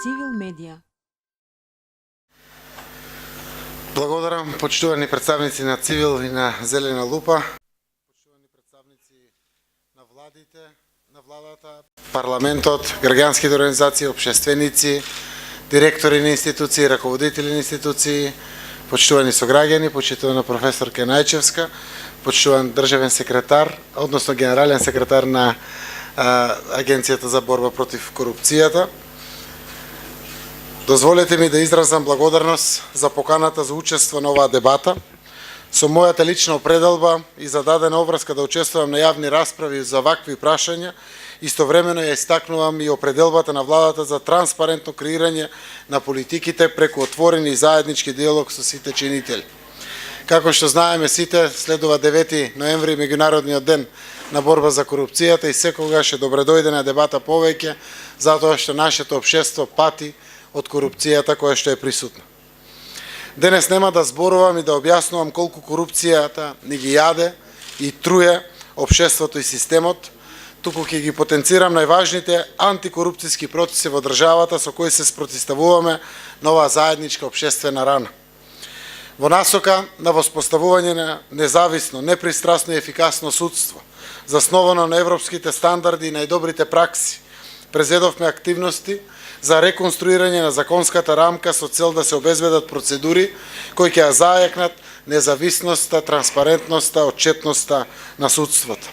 Цивил медија. Благодарам, почитувани представници на Цивил и на Зелена лупа, почитувани представници на владите, на владата, парламентот, граѓанските организации, општественици, директори на институции, раководители на институции, почитувани сограѓани, почитувана професор Најчевска, почитуван државен секретар, односно генерален секретар на Агенцијата за борба против корупцијата. Дозволете ми да изразам благодарност за поканата за учество на оваа дебата. Со мојата лична определба и зададена обврска да учествувам на јавни расправи за вакви прашања, истовремено ја истакнувам и определбата на владата за транспарентно креирање на политиките преку отворен и заеднички диалог со сите чинители. Како што знаеме сите, следува 9 ноември, меѓународниот ден на борба за корупцијата, и секогаш е добредојдена дебата повеќе, затоа што нашето општество пати од корупцијата која што е присутна. Денес нема да зборувам и да објаснувам колку корупцијата ни ги јаде и труе општеството и системот, туку ќе ги потенцирам најважните антикорупцијски процеси во државата со кои се спротивставуваме на оваа заедничка општествена рана. Во насока на воспоставување на независно, непристрасно и ефикасно судство, засновано на европските стандарди и најдобрите пракси, презедовме активности за реконструирање на законската рамка со цел да се обезбедат процедури кои ќе ја зајакнат независноста, транспарентноста, отчетноста на судството.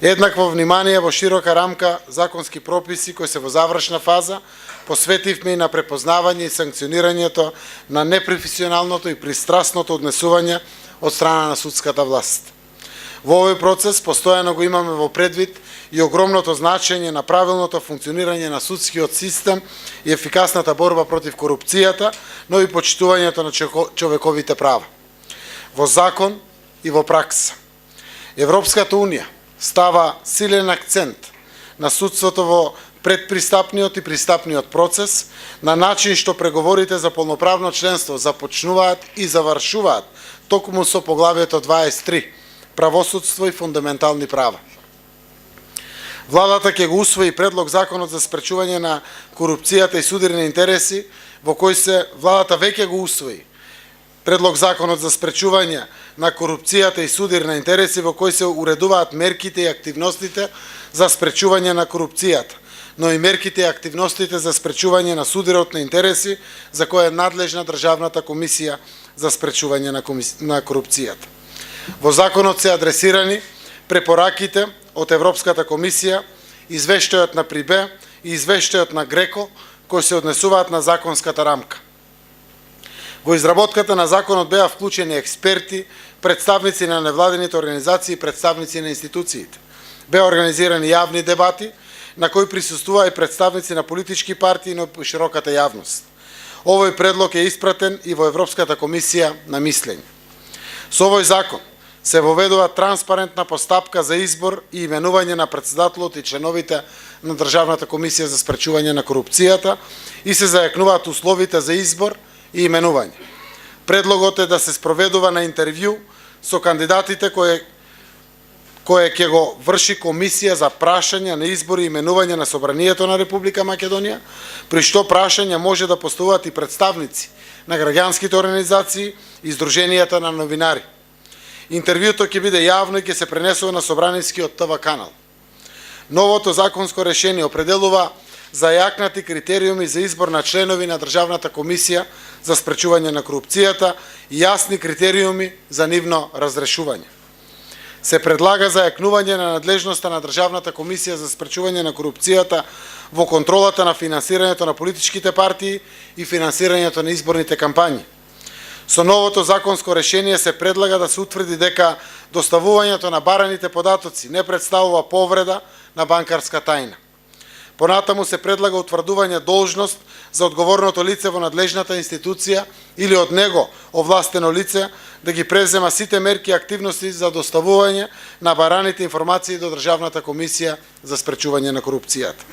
Еднакво внимание во широка рамка законски прописи кои се во завршна фаза, посветивме и на препознавање и санкционирањето на непрофесионалното и пристрасното однесување од страна на судската власт. Во овој процес постојано го имаме во предвид и огромното значење на правилното функционирање на судскиот систем и ефикасната борба против корупцијата, но и почитувањето на човековите права. Во закон и во пракса. Европската Унија става силен акцент на судството во предпристапниот и пристапниот процес, на начин што преговорите за полноправно членство започнуваат и завршуваат токму со поглавието 23 правосудство и фундаментални права. Владата ќе го усвои предлог законот за спречување на корупцијата и судирни интереси, во кој се владата веќе го усвои предлог законот за спречување на корупцијата и судир на интереси, во кој се уредуваат мерките и активностите за спречување на корупцијата, но и мерките и активностите за спречување на судирот на интереси, за која е надлежна Државната комисија за спречување на корупцијата. Во законот се адресирани препораките од Европската комисија, извештајот на ПРИБЕ и извештајот на ГРЕКО, кои се однесуваат на законската рамка. Во изработката на законот беа вклучени експерти, представници на невладените организации и представници на институциите. Беа организирани јавни дебати, на кои присуствуваа и представници на политички партии и на широката јавност. Овој предлог е испратен и во Европската комисија на мислење. Со овој закон се воведува транспарентна постапка за избор и именување на претседателот и членовите на Државната комисија за спречување на корупцијата и се зајакнуваат условите за избор и именување. Предлогот е да се спроведува на интервју со кандидатите кој ќе го врши комисија за прашања на избор и именување на Собранието на Република Македонија, при што прашања може да поставуваат и представници на граѓанските организации и здруженијата на новинари. Интервјуто ќе биде јавно и ќе се пренесува на Собранискиот ТВ канал. Новото законско решение определува зајакнати критериуми за избор на членови на Државната комисија за спречување на корупцијата и јасни критериуми за нивно разрешување. Се предлага зајакнување на надлежноста на Државната комисија за спречување на корупцијата во контролата на финансирањето на политичките партии и финансирањето на изборните кампањи. Со новото законско решение се предлага да се утврди дека доставувањето на бараните податоци не представува повреда на банкарска тајна. Понатаму се предлага утврдување должност за одговорното лице во надлежната институција или од него овластено лице да ги презема сите мерки и активности за доставување на бараните информации до Државната комисија за спречување на корупцијата.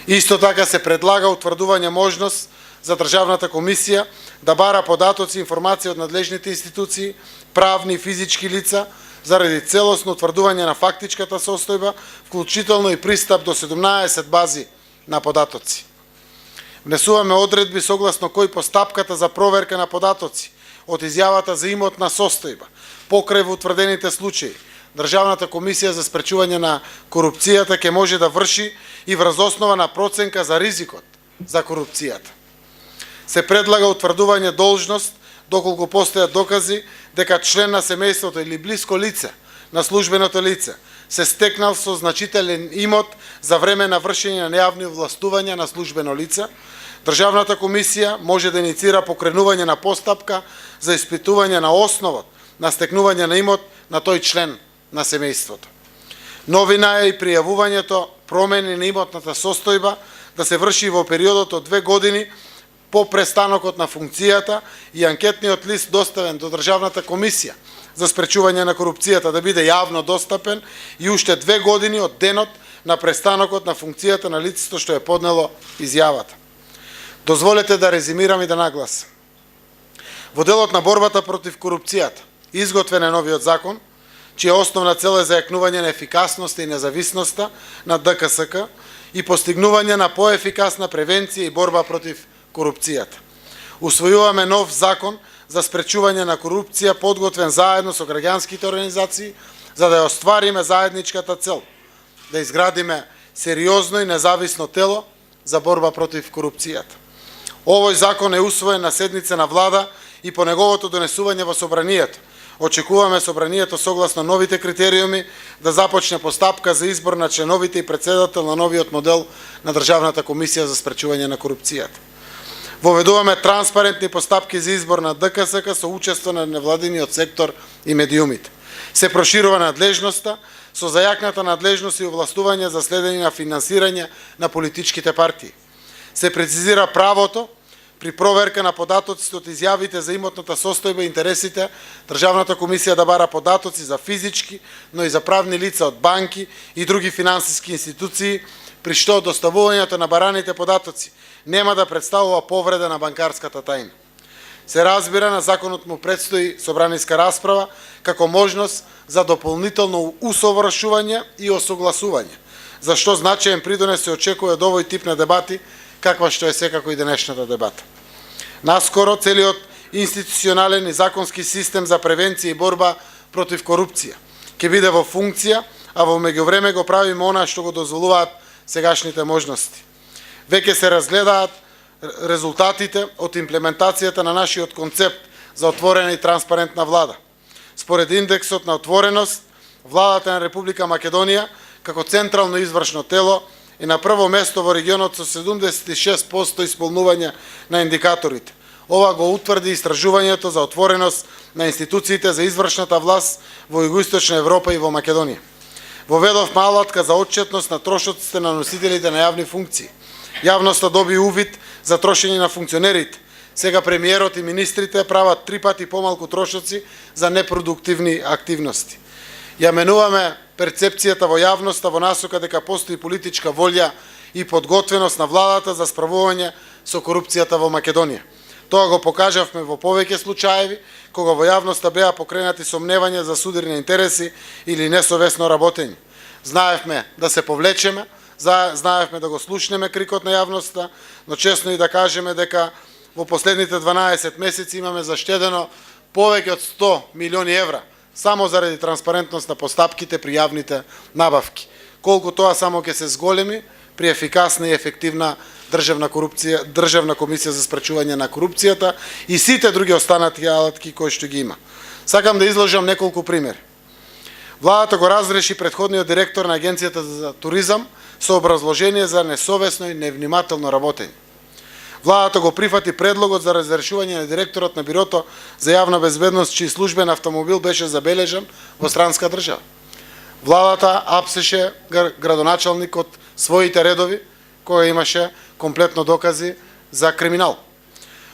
Исто така се предлага утврдување можност за Државната комисија да бара податоци и информации од надлежните институции, правни и физички лица, заради целосно утврдување на фактичката состојба, вклучително и пристап до 17 бази на податоци. Внесуваме одредби согласно кои постапката за проверка на податоци од изјавата за имотна состојба покрај во утврдените случаи Државната комисија за спречување на корупцијата ќе може да врши и врз основа на проценка за ризикот за корупцијата. Се предлага утврдување должност доколку постојат докази дека член на семејството или блиско лице на службеното лице се стекнал со значителен имот за време на вршење на нејавни овластувања на службено лице. Државната комисија може да иницира покренување на постапка за испитување на основот на стекнување на имот на тој член на семејството. Новина е и пријавувањето промени на имотната состојба да се врши во периодот од 2 години по престанокот на функцијата и анкетниот лист доставен до Државната комисија за спречување на корупцијата да биде јавно достапен и уште 2 години од денот на престанокот на функцијата на лицето што е поднело изјавата. Дозволете да резимирам и да нагласам. Во делот на борбата против корупцијата изготвен е новиот закон, чија основна цел е зајакнување на ефикасноста и независноста на ДКСК и постигнување на поефикасна превенција и борба против корупцијата. Усвојуваме нов закон за спречување на корупција подготвен заедно со граѓанските организации за да ја оствариме заедничката цел да изградиме сериозно и независно тело за борба против корупцијата. Овој закон е усвоен на седница на влада и по неговото донесување во собранието. Очекуваме собранието согласно новите критериуми да започне постапка за избор на членовите и председател на новиот модел на Државната комисија за спречување на корупцијата. Воведуваме транспарентни постапки за избор на ДКСК со учество на невладиниот сектор и медиумите. Се проширува надлежноста со зајакната надлежност и овластување за следење на финансирање на политичките партии. Се прецизира правото при проверка на податоците од изјавите за имотната состојба и интересите, Државната комисија да бара податоци за физички, но и за правни лица од банки и други финансиски институции, при што доставувањето на бараните податоци нема да представува повреда на банкарската тајна. Се разбира, на законот му предстои собраниска расправа како можност за дополнително усовршување и осогласување, за што значаен придонес се очекува од овој тип на дебати, каква што е секако и денешната дебата. Наскоро целиот институционален и законски систем за превенција и борба против корупција ќе биде во функција, а во меѓувреме го правиме она што го дозволуваат сегашните можности. Веќе се разгледаат резултатите од имплементацијата на нашиот концепт за отворена и транспарентна влада. Според индексот на отвореност, владата на Република Македонија како централно извршно тело е на прво место во регионот со 76% исполнување на индикаторите. Ова го утврди истражувањето за отвореност на институциите за извршната власт во Југоисточна Европа и во Македонија. Воведовме алатка за отчетност на трошоците на носителите на јавни функции. Јавноста доби увид за трошење на функционерите. Сега премиерот и министрите прават 3 пати помалку трошоци за непродуктивни активности. Ја менуваме перцепцијата во јавноста во насока дека постои политичка волја и подготвеност на владата за справување со корупцијата во Македонија. Тоа го покажавме во повеќе случаеви, кога во јавноста беа покренати сомневања за судирни интереси или несовесно работење. Знаевме да се повлечеме, знаевме да го слушнеме крикот на јавноста, но честно и да кажеме дека во последните 12 месеци имаме заштедено повеќе од 100 милиони евра само заради транспарентност на постапките при јавните набавки. Колку тоа само ќе се зголеми при ефикасна и ефективна државна комисија за спречување на корупцијата и сите други останати алатки кои што ги има. Сакам да изложам неколку примери. Владата го разреши претходниот директор на Агенцијата за туризам со образложение за несовесно и невнимателно работење. Владата го прифати предлогот за разрешување на директорот на Бирото за јавна безбедност, чиј службен автомобил беше забележан во странска држава. Владата апсеше градоначалник од своите редови, кој имаше комплетно докази за криминал.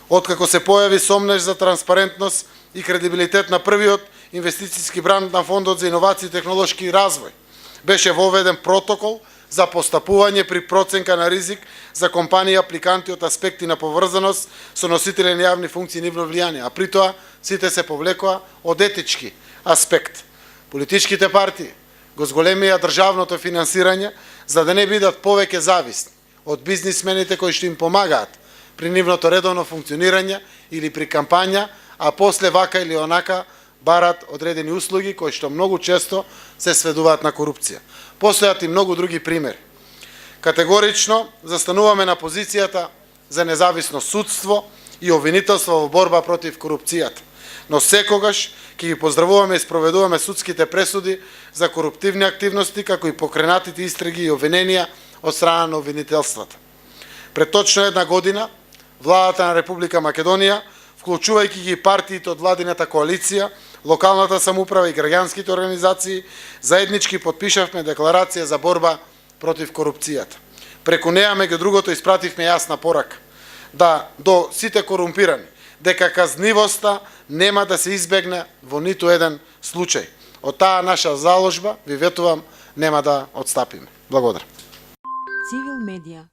Откако се појави сомнеж за транспарентност и кредибилитет на првиот инвестицијски бранд на Фондот за иновации и технолошки развој, беше воведен протокол за постапување при проценка на ризик за компании апликанти од аспекти на поврзаност со носители на јавни функции и нивно влијание, а при тоа сите се повлекоа од етички аспект. Политичките партии го зголемија државното финансирање за да не бидат повеќе зависни од бизнисмените кои што им помагаат при нивното редовно функционирање или при кампања, а после вака или онака барат одредени услуги кои што многу често се сведуваат на корупција. Постојат и многу други примери. Категорично застануваме на позицијата за независно судство и обвинителство во борба против корупцијата. Но секогаш ќе ги поздравуваме и спроведуваме судските пресуди за коруптивни активности, како и покренатите истраги и обвиненија од страна на обвинителствата. Пред точно една година, владата на Република Македонија, вклучувајќи ги партиите од владината коалиција, локалната самоуправа и граѓанските организации, заеднички подпишавме декларација за борба против корупцијата. Преку неа, меѓу другото, испративме јасна порака да до сите корумпирани дека казнивоста нема да се избегне во ниту еден случај. Од таа наша заложба, ви ветувам, нема да отстапиме. Благодарам. Цивил медија.